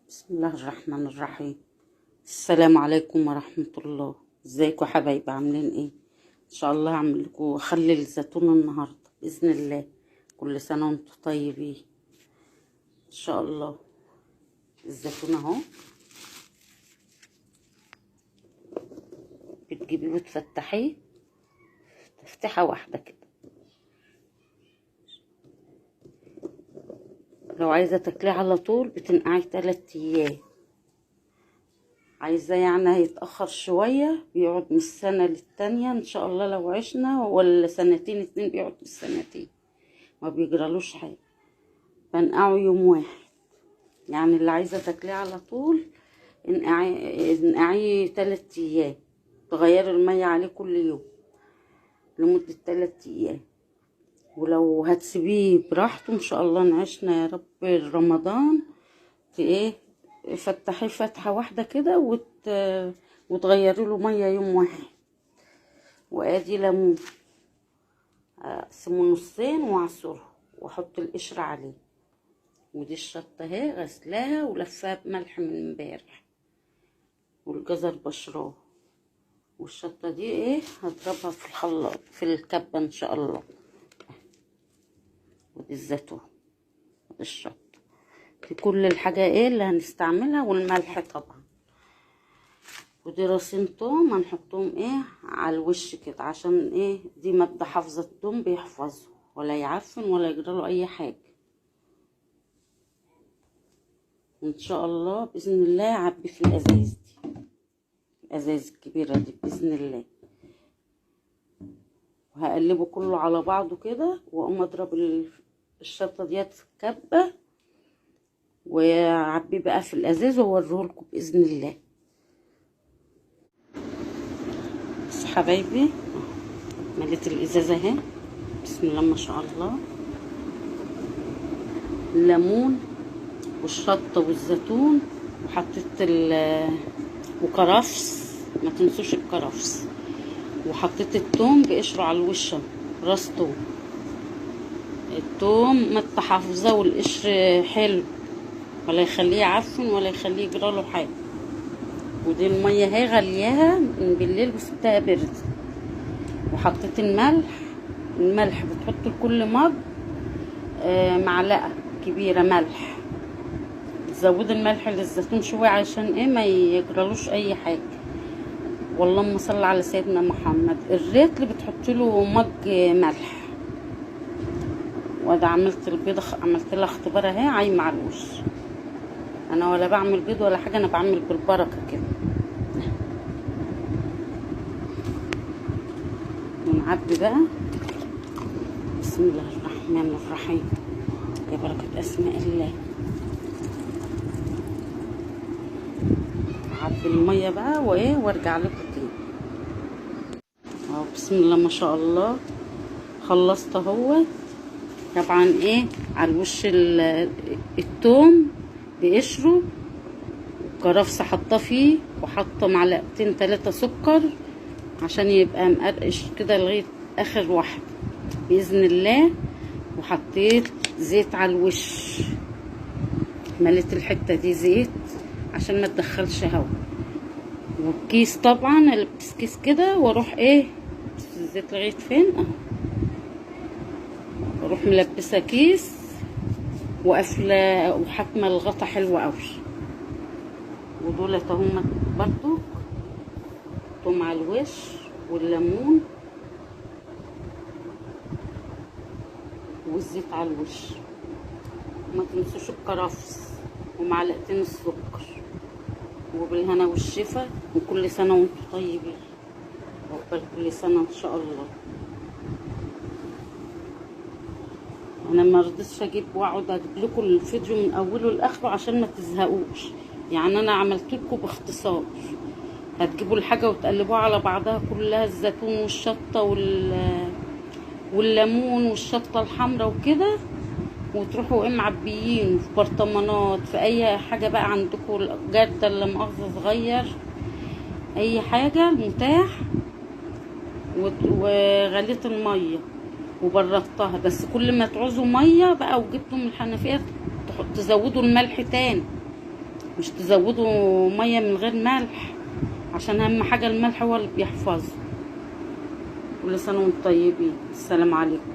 بسم الله الرحمن الرحيم. السلام عليكم ورحمة الله. ازيكم يا حبايبي، عاملين ايه؟ ان شاء الله هعمل لكم خلي الزيتون النهارده باذن الله. كل سنه وانتم طيبين ان شاء الله. الزيتون اهو، بتجيبيه وتفتحيه تفتحه واحده كده. لو عايزه تاكليه على طول بتنقعيه 3 ايام. عايزة يعني هيتأخر شوية، بيقعد من السنة للتانية ان شاء الله. لو عشنا ولا سنتين 2 بيقعد بالسنتين، ما بيجرالوش حاجة. بنقعه يوم واحد، يعني اللي عايزة تاكليه على طول انقعيه 3 ايام. تغيري المية عليه كل يوم لمدة 3 ايام. ولو هتسيبيه براحته ان شاء الله نعيشنا يا رب رمضان ايه، فتحيه فتحة واحدة كده وتغيري له مية يوم واحد. وادي ليمون اقسمه نصين واعصره واحط القشر عليه. ودي الشطة اهي غسلاها ولفاها بملح من امبارح، والجزر بشراه. والشطة دي ايه هضربها في الخلاط في الكبة ان شاء الله. ودي الزيتون ودي الشطة، دي كل الحاجة ايه اللي هنستعملها، والملح طبعا. ودي راسين توم هنحطهم ايه على الوش كده، عشان ايه دي مادة حافظة التوم، بيحفظه ولا يعفن ولا يجراله اي حاجة. وان شاء الله باذن الله اعبي في الازايز دي، الازايز الكبيرة دي باذن الله. وهقلبه كله على بعضه كده، واقوم اضرب الشطة ديت في الكبة واعبيه بقى في الازاز واوريهولكم باذن الله. بس حبايبي مليت الازازة اهي، بسم الله ما شاء الله. الليمون والشطة والزيتون، وحطيت وكرفس، ما تنسوش الكرفس. وحطيت التوم بقشره على الوش، راس توم. التوم ما التحفظه والقشر حلو، ولا يخليه يعفن ولا يخليه يجراله حاجه. ودي الميه اهي غلياها من بالليل وسبتها برد. وحطيت الملح بتحط لكل مج معلقه كبيره ملح. تزود الملح للزيتون شويه عشان ايه ما يجرالوش اي حاجه. واللهم صل على سيدنا محمد. الريت اللي بتحط له مج ملح. وده عملت البيضه، عملت لها اختبار اهي عايمه على الوش. انا ولا بعمل بيض ولا حاجه، انا بعمل بالبركه كده. ونعبي بقى بسم الله الرحمن الرحيم، يا بركه اسماء الله. اعبي الميه بقى وايه وارجع لكم تاني اهو. بسم الله ما شاء الله خلصت اهو. طبعا ايه على الوش التوم بقشره، وكرفس حاطاه فيه، وحاطه معلقتين 3 سكر عشان يبقى مقرقش كده لغايه اخر واحده باذن الله. وحطيت زيت على الوش، مليت الحته دي زيت عشان ما تدخلش هوا. والكيس طبعا البس كيس كده واروح ايه الزيت لغايه فين اهو، اروح ملبسه كيس وقافله وحاكمه الغطا حلوه قوي. ودولت اهم برضو توم على الوش والليمون والزيت على الوش. وما تنسوش الكرفس ومعلقتين السكر. وبالهنا والشفا، وكل سنه وانتم طيبين، عقبال كل سنه ان شاء الله. انا ما رضيتش اجيب واقعد اجيب لكم الفيديو من اوله لاخره عشان ما تزهقوش. يعني انا عملت لكم باختصار. هتجيبوا الحاجه وتقلبوها على بعضها كلها، الزيتون والشطه والليمون والشطه الحمراء وكده، وتروحوا ايه معبيين في برطمانات في اي حاجه بقى عندكم، جردل اللي مؤاخذه صغير، اي حاجه متاح. وغليت الميه وبردتها. بس كل ما تعوزوا ميه بقى وجبتوا من الحنفيه تزودوا الملح تاني، مش تزودوا ميه من غير ملح، عشان اهم حاجه الملح هو اللي بيحفظه. كل سنه وانتم طيبين. السلام عليكم.